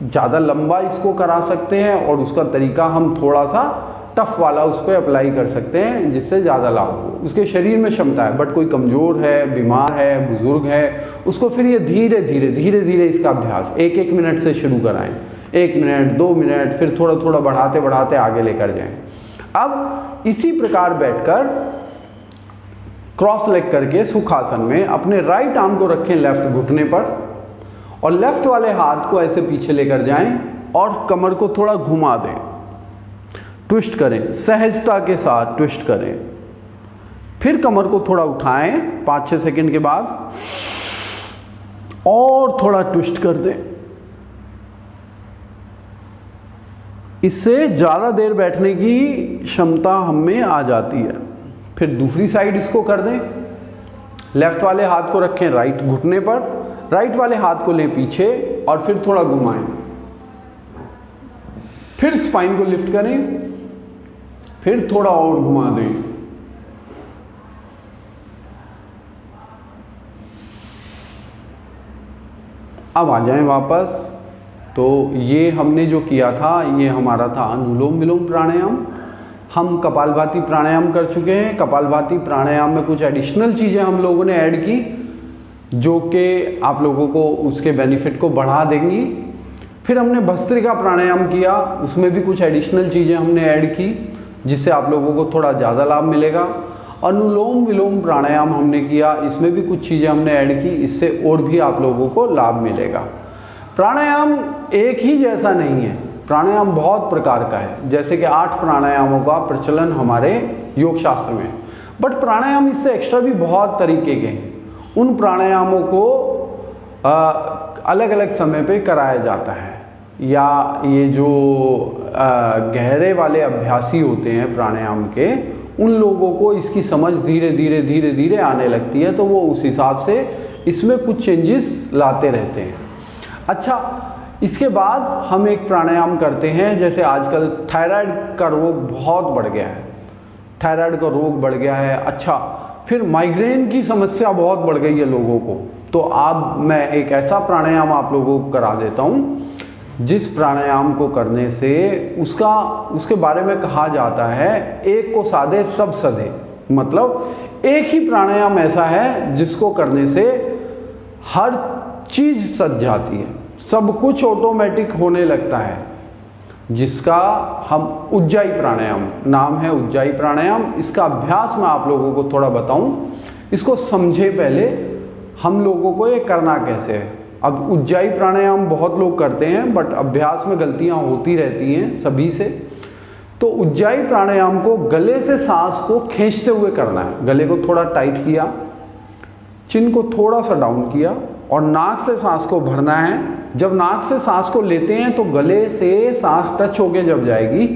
ज़्यादा लंबा इसको करा सकते हैं और उसका तरीका हम थोड़ा सा टफ वाला उस पर अप्लाई कर सकते हैं जिससे ज़्यादा लाभ हो। उसके शरीर में क्षमता है, बट कोई कमज़ोर है, बीमार है, बुजुर्ग है, उसको फिर ये धीरे धीरे इसका अभ्यास 1-1 मिनट से शुरू कराएं। 1 मिनट, 2 मिनट, फिर थोड़ा थोड़ा बढ़ाते बढ़ाते आगे लेकर जाएं। अब इसी प्रकार बैठकर क्रॉस लेग करके सुखासन में अपने राइट आर्म को रखें लेफ्ट घुटने पर और लेफ्ट वाले हाथ को ऐसे पीछे लेकर जाएं और कमर को थोड़ा घुमा दें, ट्विस्ट करें, सहजता के साथ ट्विस्ट करें। फिर कमर को थोड़ा उठाएं 5-6 सेकंड के बाद और थोड़ा ट्विस्ट कर दें। इससे ज़्यादा देर बैठने की क्षमता हमें आ जाती है। फिर दूसरी साइड इसको कर दें। लेफ्ट वाले हाथ को रखें राइट घुटने पर, राइट वाले हाथ को लें पीछे और फिर थोड़ा घुमाएं। फिर स्पाइन को लिफ्ट करें, फिर थोड़ा और घुमा दें। अब आ जाएं वापस तो ये हमने जो किया था ये हमारा था अनुलोम विलोम प्राणायाम। हम कपालभाति प्राणायाम कर चुके हैं। कपालभाति प्राणायाम में कुछ एडिशनल चीज़ें हम लोगों ने ऐड की जो कि आप लोगों को उसके बेनिफिट को बढ़ा देंगी। फिर हमने भस्त्रिका प्राणायाम किया, उसमें भी कुछ एडिशनल चीज़ें हमने ऐड की जिससे आप लोगों को थोड़ा ज़्यादा लाभ मिलेगा। अनुलोम विलोम प्राणायाम हमने किया, इसमें भी कुछ चीज़ें हमने ऐड की, इससे और भी आप लोगों को लाभ मिलेगा। प्राणायाम एक ही जैसा नहीं है, प्राणायाम बहुत प्रकार का है। जैसे कि 8 प्राणायामों का प्रचलन हमारे योग शास्त्र में, बट प्राणायाम इससे एक्स्ट्रा भी बहुत तरीके के हैं। उन प्राणायामों को अलग अलग समय पे कराया जाता है, या ये जो गहरे वाले अभ्यासी होते हैं प्राणायाम के, उन लोगों को इसकी समझ धीरे धीरे आने लगती है, तो वो उस हिसाब से इसमें कुछ चेंजेस लाते रहते हैं। अच्छा, इसके बाद हम एक प्राणायाम करते हैं, जैसे आजकल थायराइड का रोग बहुत बढ़ गया है, थायराइड का रोग बढ़ गया है। अच्छा, फिर माइग्रेन की समस्या बहुत बढ़ गई है लोगों को, तो अब मैं एक ऐसा प्राणायाम आप लोगों को करा देता हूँ जिस प्राणायाम को करने से उसके बारे में कहा जाता है एक को साधे सब सधे। मतलब एक ही प्राणायाम ऐसा है जिसको करने से हर चीज़ सज जाती है, सब कुछ ऑटोमेटिक होने लगता है, जिसका हम उज्जाई प्राणायाम, नाम है उज्जाई प्राणायाम। इसका अभ्यास मैं आप लोगों को थोड़ा बताऊं, इसको समझे पहले हम लोगों को ये करना कैसे है। अब उज्जाई प्राणायाम बहुत लोग करते हैं, बट अभ्यास में गलतियां होती रहती हैं सभी से। तो उज्जाई प्राणायाम को गले से सांस को खींचते हुए करना है। गले को थोड़ा टाइट किया, चिन को थोड़ा सा डाउन किया और नाक से सांस को भरना है। जब नाक से सांस को लेते हैं तो गले से सांस टच होके जब जाएगी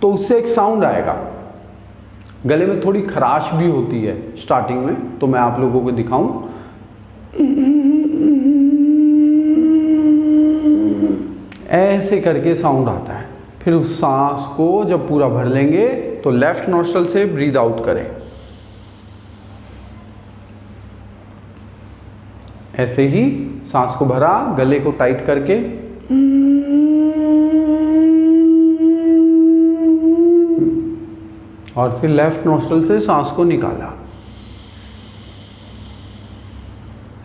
तो उससे एक साउंड आएगा। गले में थोड़ी खराश भी होती है स्टार्टिंग में, तो मैं आप लोगों को दिखाऊं। ऐसे करके साउंड आता है। फिर उस सांस को जब पूरा भर लेंगे तो लेफ्ट नोस्ट्रल से ब्रीद आउट करें। ऐसे ही सांस को भरा, गले को टाइट करके, और फिर लेफ्ट नोस्ट्रल से सांस को निकाला।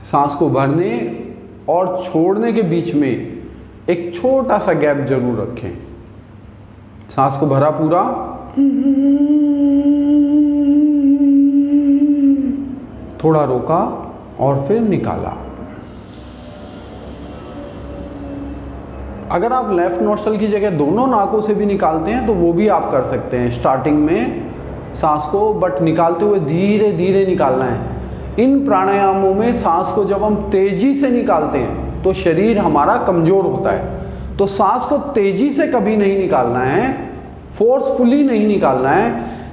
सांस को भरने और छोड़ने के बीच में एक छोटा सा गैप जरूर रखें। सांस को भरा पूरा, थोड़ा रोका और फिर निकाला। अगर आप लेफ्ट नोस्ट्रल की जगह दोनों नाकों से भी निकालते हैं तो वो भी आप कर सकते हैं स्टार्टिंग में सांस को, बट निकालते हुए धीरे धीरे निकालना है। इन प्राणायामों में सांस को जब हम तेजी से निकालते हैं तो शरीर हमारा कमजोर होता है, तो सांस को तेजी से कभी नहीं निकालना है, फोर्सफुली नहीं निकालना है,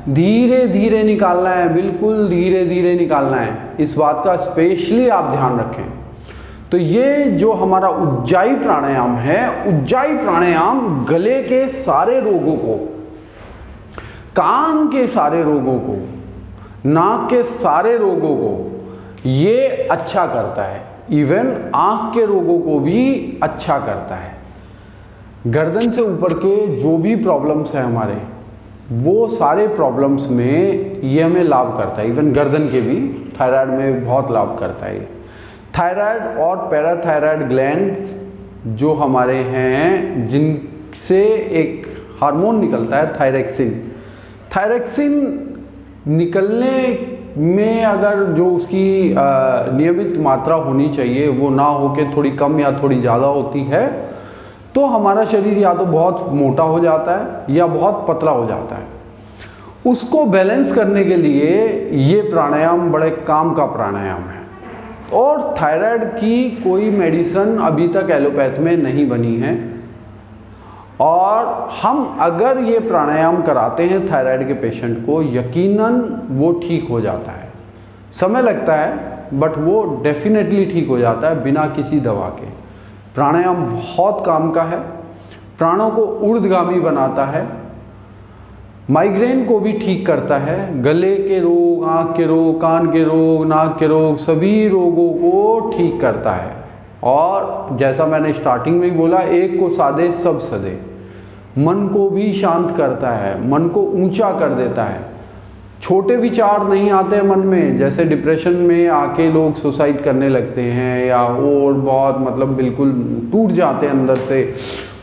धीरे धीरे निकालना है, बिल्कुल धीरे धीरे निकालना है। इस बात का स्पेशली आप ध्यान रखें। तो ये जो हमारा उज्जाई प्राणायाम है, उज्जाई प्राणायाम गले के सारे रोगों को, कान के सारे रोगों को, नाक के सारे रोगों को ये अच्छा करता है। इवन आंख के रोगों को भी अच्छा करता है। गर्दन से ऊपर के जो भी प्रॉब्लम्स हैं हमारे, वो सारे प्रॉब्लम्स में ये हमें लाभ करता है। इवन गर्दन के भी, थायराइड में बहुत लाभ करता है। थायराइड और पैराथायराइड ग्लैंड जो हमारे हैं, जिनसे एक हार्मोन निकलता है थायरैक्सिन। थायरैक्सिन निकलने में अगर जो उसकी नियमित मात्रा होनी चाहिए वो ना होके थोड़ी कम या थोड़ी ज़्यादा होती है, तो हमारा शरीर या तो बहुत मोटा हो जाता है या बहुत पतला हो जाता है। उसको बैलेंस करने के लिए ये प्राणायाम बड़े काम का प्राणायाम है। और थायराइड की कोई मेडिसिन अभी तक एलोपैथ में नहीं बनी है, और हम अगर ये प्राणायाम कराते हैं थायराइड के पेशेंट को, यकीनन वो ठीक हो जाता है। समय लगता है बट वो डेफिनेटली ठीक हो जाता है बिना किसी दवा के। प्राणायाम बहुत काम का है, प्राणों को ऊर्ध्वगामी बनाता है, माइग्रेन को भी ठीक करता है, गले के रोग, आँख के रोग, कान के रोग, नाक के रोग, सभी रोगों को ठीक करता है। और जैसा मैंने स्टार्टिंग में ही बोला, एक को साधे सब सधे, मन को भी शांत करता है, मन को ऊंचा कर देता है। छोटे विचार नहीं आते मन में, जैसे डिप्रेशन में आके लोग सुसाइड करने लगते हैं या और बहुत मतलब बिल्कुल टूट जाते हैं अंदर से।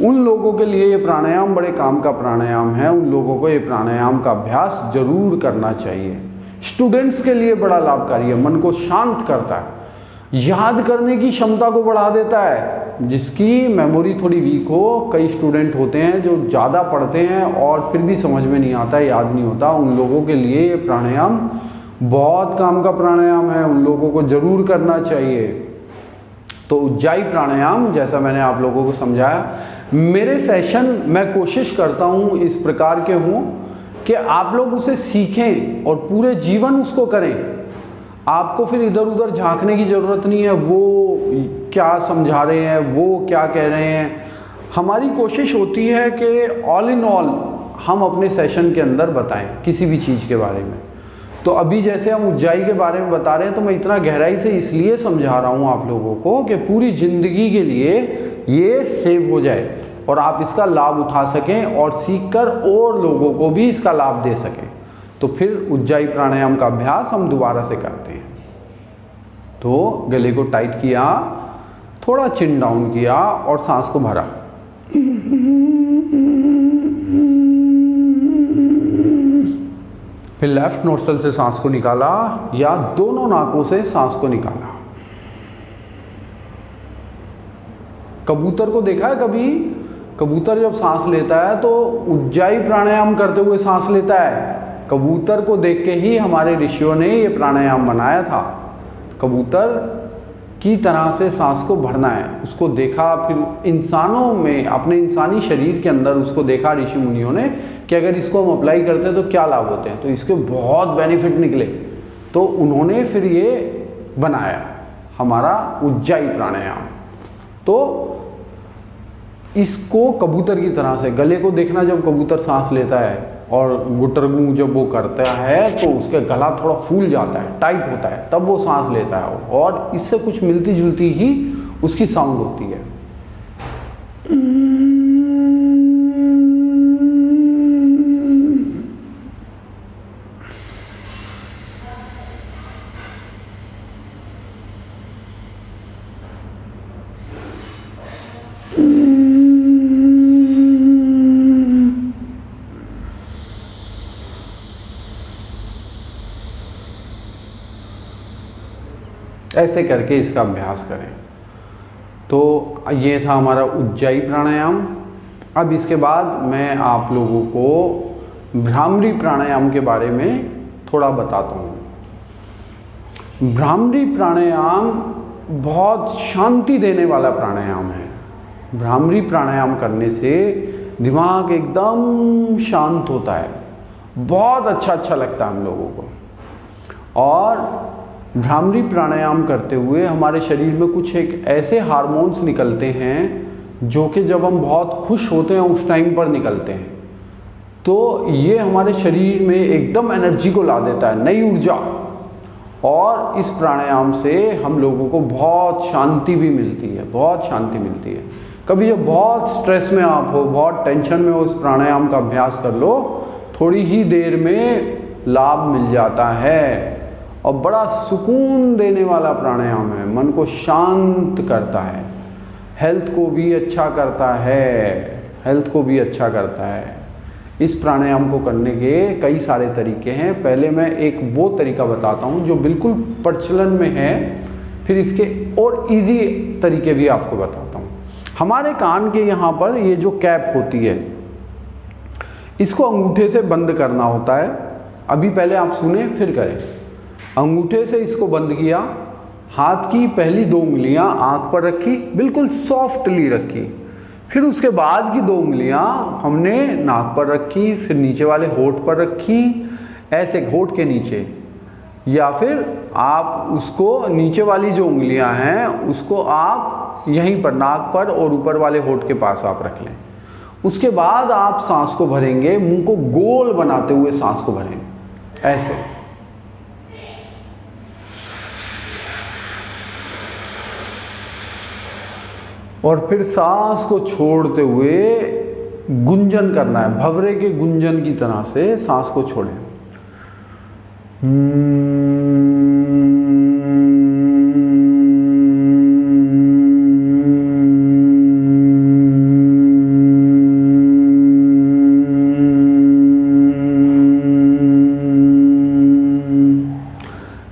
उन लोगों के लिए ये प्राणायाम बड़े काम का प्राणायाम है। उन लोगों को ये प्राणायाम का अभ्यास जरूर करना चाहिए। स्टूडेंट्स के लिए बड़ा लाभकारी है, मन को शांत करता है, याद करने की क्षमता को बढ़ा देता है। जिसकी मेमोरी थोड़ी वीक हो, कई स्टूडेंट होते हैं जो ज़्यादा पढ़ते हैं और फिर भी समझ में नहीं आता, याद नहीं होता, उन लोगों के लिए ये प्राणायाम बहुत काम का प्राणायाम है, उन लोगों को जरूर करना चाहिए। तो उज्जाई प्राणायाम जैसा मैंने आप लोगों को समझाया, मेरे सेशन मैं कोशिश करता हूँ इस प्रकार के हों कि आप लोग उसे सीखें और पूरे जीवन उसको करें। आपको फिर इधर उधर झांकने की ज़रूरत नहीं है, वो क्या समझा रहे हैं, वो क्या कह रहे हैं। हमारी कोशिश होती है कि ऑल इन ऑल हम अपने सेशन के अंदर बताएं किसी भी चीज़ के बारे में। तो अभी जैसे हम उज्जाई के बारे में बता रहे हैं, तो मैं इतना गहराई से इसलिए समझा रहा हूँ आप लोगों को कि पूरी ज़िंदगी के लिए ये सेव हो जाए और आप इसका लाभ उठा सकें और सीखकर और लोगों को भी इसका लाभ दे सकें। तो फिर उज्जाई प्राणायाम का अभ्यास हम दोबारा से करते हैं। तो गले को टाइट किया, थोड़ा चिन डाउन किया और सांस को भरा। फिर लेफ्ट नोस्ट्रल से सांस को निकाला या दोनों नाकों से सांस को निकाला। कबूतर को देखा है कभी? कबूतर जब सांस लेता है तो उज्जाई प्राणायाम करते हुए सांस लेता है। कबूतर को देख के ही हमारे ऋषियों ने ये प्राणायाम बनाया था। कबूतर की तरह से सांस को भरना है, उसको देखा। फिर इंसानों में, अपने इंसानी शरीर के अंदर उसको देखा ऋषि मुनियों ने कि अगर इसको हम अप्लाई करते हैं तो क्या लाभ होते हैं, तो इसके बहुत बेनिफिट निकले। तो उन्होंने फिर ये बनाया हमारा उज्जाई प्राणायाम। तो इसको कबूतर की तरह से गले को देखना, जब कबूतर सांस लेता है और गुटरगू जब वो करता है तो उसका गला थोड़ा फूल जाता है, टाइट होता है, तब वो सांस लेता है और इससे कुछ मिलती जुलती ही उसकी साउंड होती है। ऐसे करके इसका अभ्यास करें। तो ये था हमारा उज्जाई प्राणायाम। अब इसके बाद मैं आप लोगों को भ्रामरी प्राणायाम के बारे में थोड़ा बताता हूँ। भ्रामरी प्राणायाम बहुत शांति देने वाला प्राणायाम है। भ्रामरी प्राणायाम करने से दिमाग एकदम शांत होता है, बहुत अच्छा लगता है हम लोगों को। और भ्रामरी प्राणायाम करते हुए हमारे शरीर में कुछ एक ऐसे हार्मोन्स निकलते हैं जो कि जब हम बहुत खुश होते हैं उस टाइम पर निकलते हैं। तो ये हमारे शरीर में एकदम एनर्जी को ला देता है, नई ऊर्जा। और इस प्राणायाम से हम लोगों को बहुत शांति भी मिलती है, बहुत शांति मिलती है। कभी जब बहुत स्ट्रेस में आप हो, बहुत टेंशन में हो, इस प्राणायाम का अभ्यास कर लो, थोड़ी ही देर में लाभ मिल जाता है। और बड़ा सुकून देने वाला प्राणायाम है, मन को शांत करता है, हेल्थ को भी अच्छा करता है, हेल्थ को भी अच्छा करता है। इस प्राणायाम को करने के कई सारे तरीके हैं। पहले मैं एक वो तरीका बताता हूँ जो बिल्कुल प्रचलन में है, फिर इसके और इजी तरीके भी आपको बताता हूँ। हमारे कान के यहाँ पर ये जो कैप होती है, इसको अंगूठे से बंद करना होता है। अभी पहले आप सुने फिर करें। अंगूठे से इसको बंद किया, हाथ की पहली 2 उंगलियां आंख पर रखी, बिल्कुल सॉफ्टली रखी। फिर उसके बाद की 2 उंगलियां हमने नाक पर रखी, फिर नीचे वाले होठ पर रखी, ऐसे होठ के नीचे। या फिर आप उसको नीचे वाली जो उंगलियां हैं उसको आप यहीं पर नाक पर और ऊपर वाले होठ के पास आप रख लें। उसके बाद आप सांस को भरेंगे, मुंह को गोल बनाते हुए सांस को भरेंगे, ऐसे। और फिर सांस को छोड़ते हुए गुंजन करना है, भंवरे के गुंजन की तरह से सांस को छोड़ें।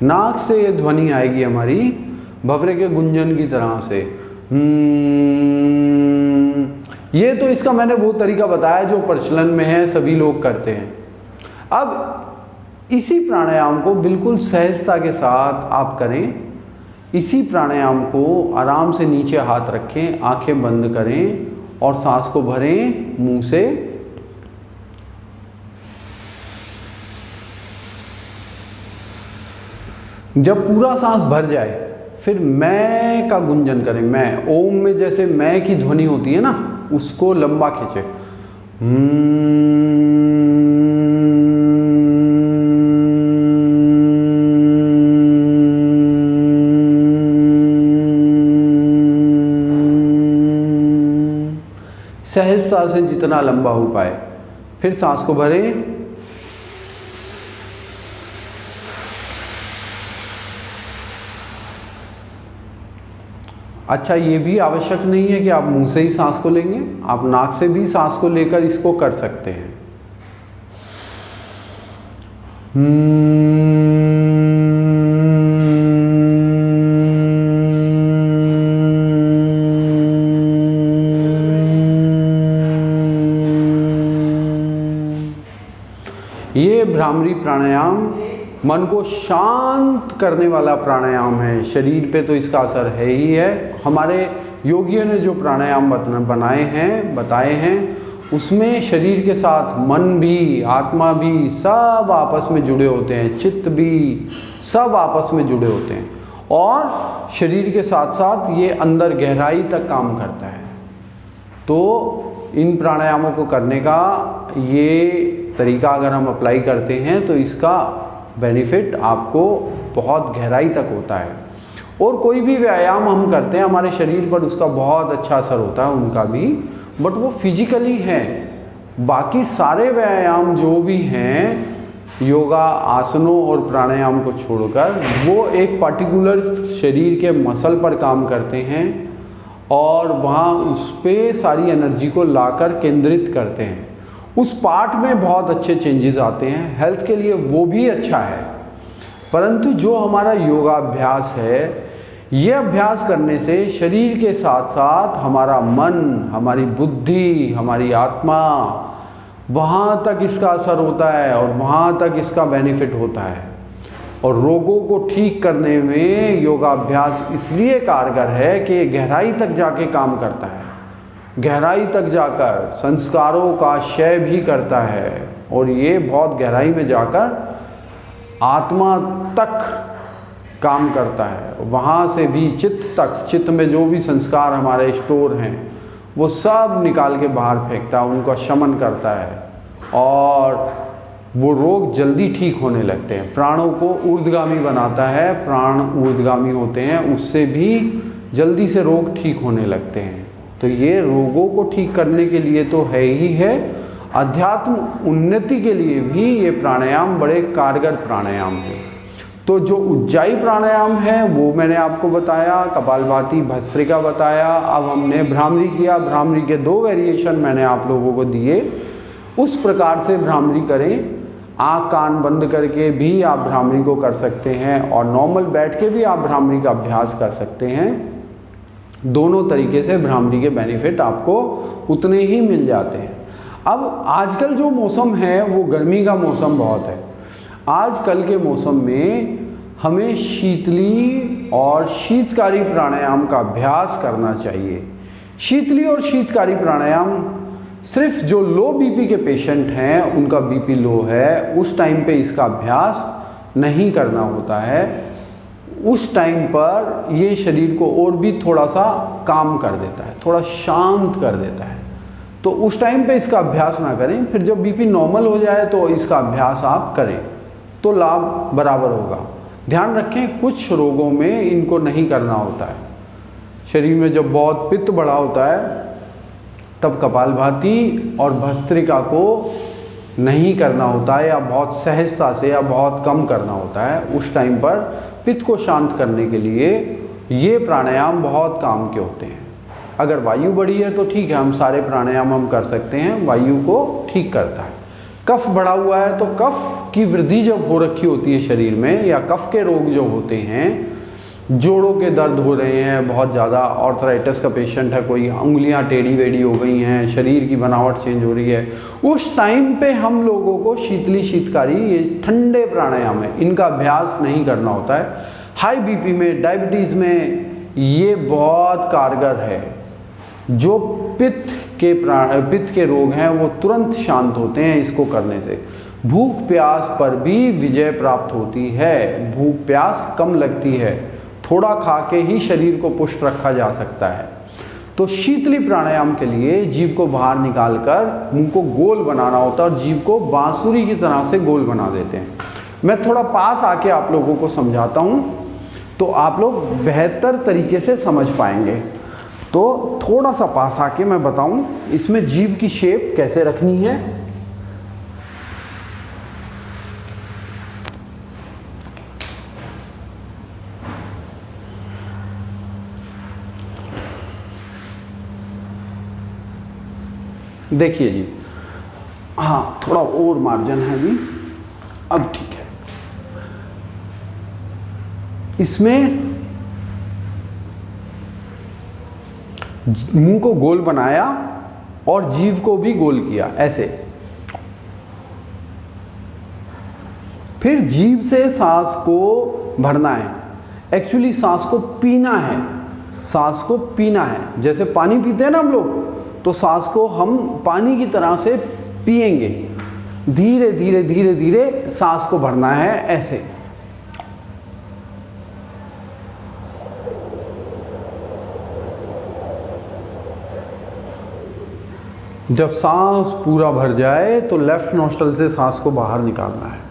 नाक से ये ध्वनि आएगी हमारी भंवरे के गुंजन की तरह से। ये तो इसका मैंने वो तरीका बताया जो प्रचलन में है, सभी लोग करते हैं। अब इसी प्राणायाम को बिल्कुल सहजता के साथ आप करें। इसी प्राणायाम को आराम से नीचे हाथ रखें, आंखें बंद करें और सांस को भरें मुंह से। जब पूरा सांस भर जाए फिर मैं का गुंजन करें। मैं, ओम में जैसे मैं की ध्वनि होती है ना, उसको लंबा खींचे। सहजता से जितना लंबा हो पाए। फिर सांस को भरें। अच्छा, ये भी आवश्यक नहीं है कि आप मुंह से ही सांस को लेंगे, आप नाक से भी सांस को लेकर इसको कर सकते हैं। ये भ्रामरी प्राणायाम मन को शांत करने वाला प्राणायाम है। शरीर पे तो इसका असर है ही है। हमारे योगियों ने जो प्राणायाम बताए हैं उसमें शरीर के साथ मन भी, आत्मा भी सब आपस में जुड़े होते हैं, चित्त भी सब आपस में जुड़े होते हैं और शरीर के साथ साथ ये अंदर गहराई तक काम करता है। तो इन प्राणायामों को करने का ये तरीका अगर हम अप्लाई करते हैं तो इसका बेनिफिट आपको बहुत गहराई तक होता है। और कोई भी व्यायाम हम करते हैं हमारे शरीर पर उसका बहुत अच्छा असर होता है, उनका भी, बट वो फिजिकली है। बाकी सारे व्यायाम जो भी हैं योगा, आसनों और प्राणायाम को छोड़कर, वो एक पर्टिकुलर शरीर के मसल पर काम करते हैं और वहाँ उस पर सारी एनर्जी को लाकर केंद्रित करते हैं। उस पार्ट में बहुत अच्छे चेंजेस आते हैं, हेल्थ के लिए वो भी अच्छा है। परंतु जो हमारा योगाभ्यास है, ये अभ्यास करने से शरीर के साथ साथ हमारा मन, हमारी बुद्धि, हमारी आत्मा, वहाँ तक इसका असर होता है और वहाँ तक इसका बेनिफिट होता है। और रोगों को ठीक करने में योगाभ्यास इसलिए कारगर है कि गहराई तक जाके काम करता है, गहराई तक जाकर संस्कारों का क्षय भी करता है और ये बहुत गहराई में जाकर आत्मा तक काम करता है। वहाँ से भी चित्त तक, चित्त में जो भी संस्कार हमारे स्टोर हैं वो सब निकाल के बाहर फेंकता है, उनका शमन करता है और वो रोग जल्दी ठीक होने लगते हैं। प्राणों को ऊर्ध्वगामी बनाता है, प्राण ऊर्ध्वगामी होते हैं, उससे भी जल्दी से रोग ठीक होने लगते हैं। तो ये रोगों को ठीक करने के लिए तो है ही है, अध्यात्म उन्नति के लिए भी ये प्राणायाम बड़े कारगर प्राणायाम हैं। तो जो उज्जाई प्राणायाम है वो मैंने आपको बताया, कपालभाति, भस्त्रिका बताया। अब हमने भ्रामरी किया। भ्रामरी के 2 वेरिएशन मैंने आप लोगों को दिए। उस प्रकार से भ्रामरी करें। आँख कान बंद करके भी आप भ्रामरी को कर सकते हैं और नॉर्मल बैठ के भी आप भ्रामरी का अभ्यास कर सकते हैं। दोनों तरीके से भ्रामरी के बेनिफिट आपको उतने ही मिल जाते हैं। अब आजकल जो मौसम है वो गर्मी का मौसम बहुत है। आजकल के मौसम में हमें शीतली और शीतकारी प्राणायाम का अभ्यास करना चाहिए। शीतली और शीतकारी प्राणायाम सिर्फ जो लो बीपी के पेशेंट हैं, उनका बीपी लो है, उस टाइम पे इसका अभ्यास नहीं करना होता है। उस टाइम पर ये शरीर को और भी थोड़ा सा काम कर देता है, थोड़ा शांत कर देता है। तो उस टाइम पे इसका अभ्यास ना करें। फिर जब बीपी नॉर्मल हो जाए तो इसका अभ्यास आप करें तो लाभ बराबर होगा। ध्यान रखें, कुछ रोगों में इनको नहीं करना होता है। शरीर में जब बहुत पित्त बढ़ा होता है तब कपालभाति और भस्त्रिका को नहीं करना होता है, या बहुत सहजता से या बहुत कम करना होता है। उस टाइम पर पित्त को शांत करने के लिए ये प्राणायाम बहुत काम के होते हैं। अगर वायु बढ़ी है तो ठीक है, हम सारे प्राणायाम हम कर सकते हैं, वायु को ठीक करता है। कफ बढ़ा हुआ है तो कफ की वृद्धि जब हो रखी होती है शरीर में, या कफ के रोग जो होते हैं, जोड़ों के दर्द हो रहे हैं बहुत ज़्यादा, ऑर्थराइटिस का पेशेंट है, कोई उंगलियां टेढ़ी वेढ़ी हो गई हैं, शरीर की बनावट चेंज हो रही है, उस टाइम पे हम लोगों को शीतली शीतकारी, ये ठंडे प्राणायाम है, इनका अभ्यास नहीं करना होता है। हाई बीपी में, डायबिटीज़ में ये बहुत कारगर है। जो पित्त के रोग हैं वो तुरंत शांत होते हैं इसको करने से। भूख प्यास पर भी विजय प्राप्त होती है, भूख प्यास कम लगती है, थोड़ा खा के ही शरीर को पुष्ट रखा जा सकता है। तो शीतली प्राणायाम के लिए जीभ को बाहर निकालकर मुंह को गोल बनाना होता है और जीभ को बांसुरी की तरह से गोल बना देते हैं। मैं थोड़ा पास आके आप लोगों को समझाता हूँ तो आप लोग बेहतर तरीके से समझ पाएंगे। तो थोड़ा सा पास आके मैं बताऊं इसमें जीभ की शेप कैसे रखनी है। देखिए जी, हाँ थोड़ा और मार्जिन है जी, अब ठीक है। इसमें मुंह को गोल बनाया और जीभ को भी गोल किया ऐसे। फिर जीभ से सांस को भरना है, एक्चुअली सांस को पीना है, सांस को पीना है। जैसे पानी पीते हैं ना हम लोग, तो सांस को हम पानी की तरह से पिएंगे। धीरे धीरे धीरे धीरे सांस को भरना है ऐसे। जब सांस पूरा भर जाए तो लेफ्ट नोस्ट्रल से सांस को बाहर निकालना है।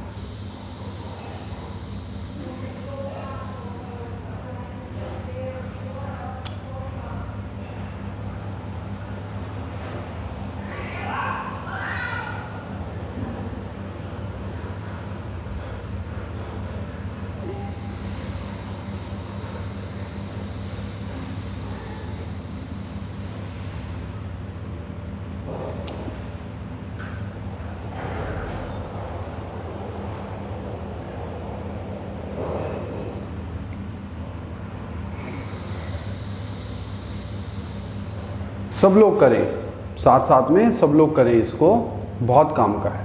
सब लोग करें, साथ साथ में सब लोग करें, इसको बहुत काम का है।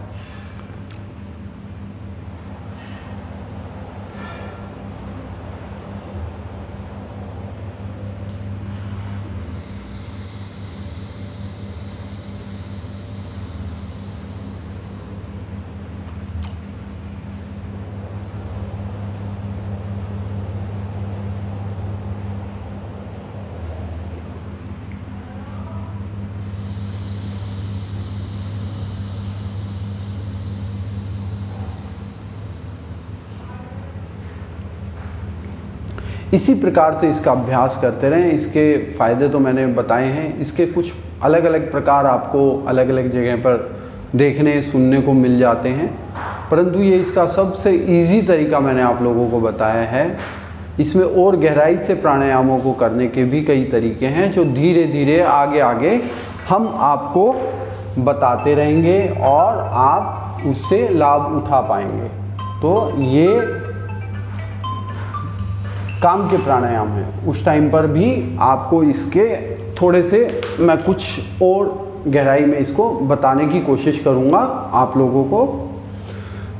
इसी प्रकार से इसका अभ्यास करते रहें। इसके फ़ायदे तो मैंने बताए हैं, इसके कुछ अलग अलग प्रकार आपको अलग अलग जगह पर देखने सुनने को मिल जाते हैं, परंतु ये इसका सबसे इजी तरीका मैंने आप लोगों को बताया है। इसमें और गहराई से प्राणायामों को करने के भी कई तरीके हैं जो धीरे धीरे आगे आगे हम आपको बताते रहेंगे और आप उससे लाभ उठा पाएंगे। तो ये काम के प्राणायाम है। उस टाइम पर भी आपको इसके थोड़े से मैं कुछ और गहराई में इसको बताने की कोशिश करूँगा आप लोगों को।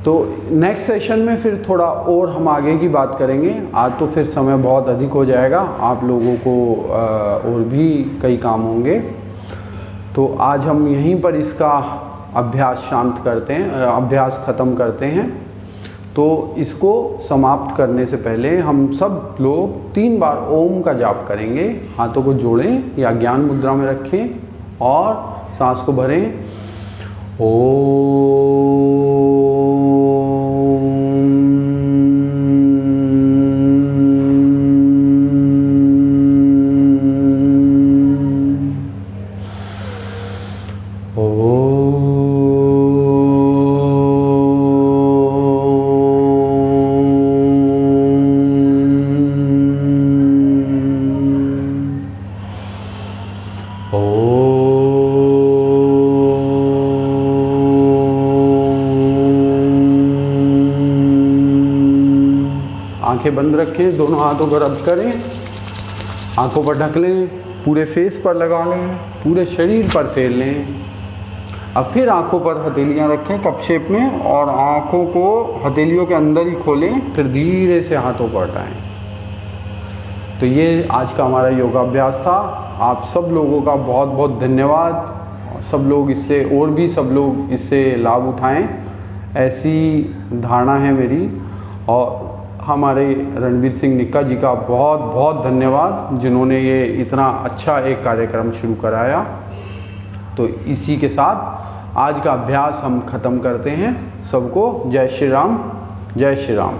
तो नेक्स्ट सेशन में फिर थोड़ा और हम आगे की बात करेंगे। आज तो फिर समय बहुत अधिक हो जाएगा, आप लोगों को और भी कई काम होंगे। तो आज हम यहीं पर इसका अभ्यास शांत करते हैं, अभ्यास ख़त्म करते हैं। तो इसको समाप्त करने से पहले हम सब लोग 3 बार ओम का जाप करेंगे। हाथों को जोड़ें या ज्ञान मुद्रा में रखें और सांस को भरें। ओम आंखें बंद रखें, दोनों हाथों पर रब करें, आंखों पर ढक लें, पूरे फेस पर लगा लें, पूरे शरीर पर फेर लें। अब फिर आंखों पर हथेलियां रखें कप शेप में और आंखों को हथेलियों के अंदर ही खोलें, फिर धीरे से हाथों को हटाएं। तो ये आज का हमारा योगाभ्यास था। आप सब लोगों का बहुत बहुत धन्यवाद। सब लोग इससे और भी सब लोग इससे लाभ उठाएं, ऐसी धारणा है मेरी। और हमारे रणबीर सिंह निक्का जी का बहुत बहुत धन्यवाद, जिन्होंने ये इतना अच्छा एक कार्यक्रम शुरू कराया। तो इसी के साथ आज का अभ्यास हम ख़त्म करते हैं। सबको जय श्री राम, जय श्री राम।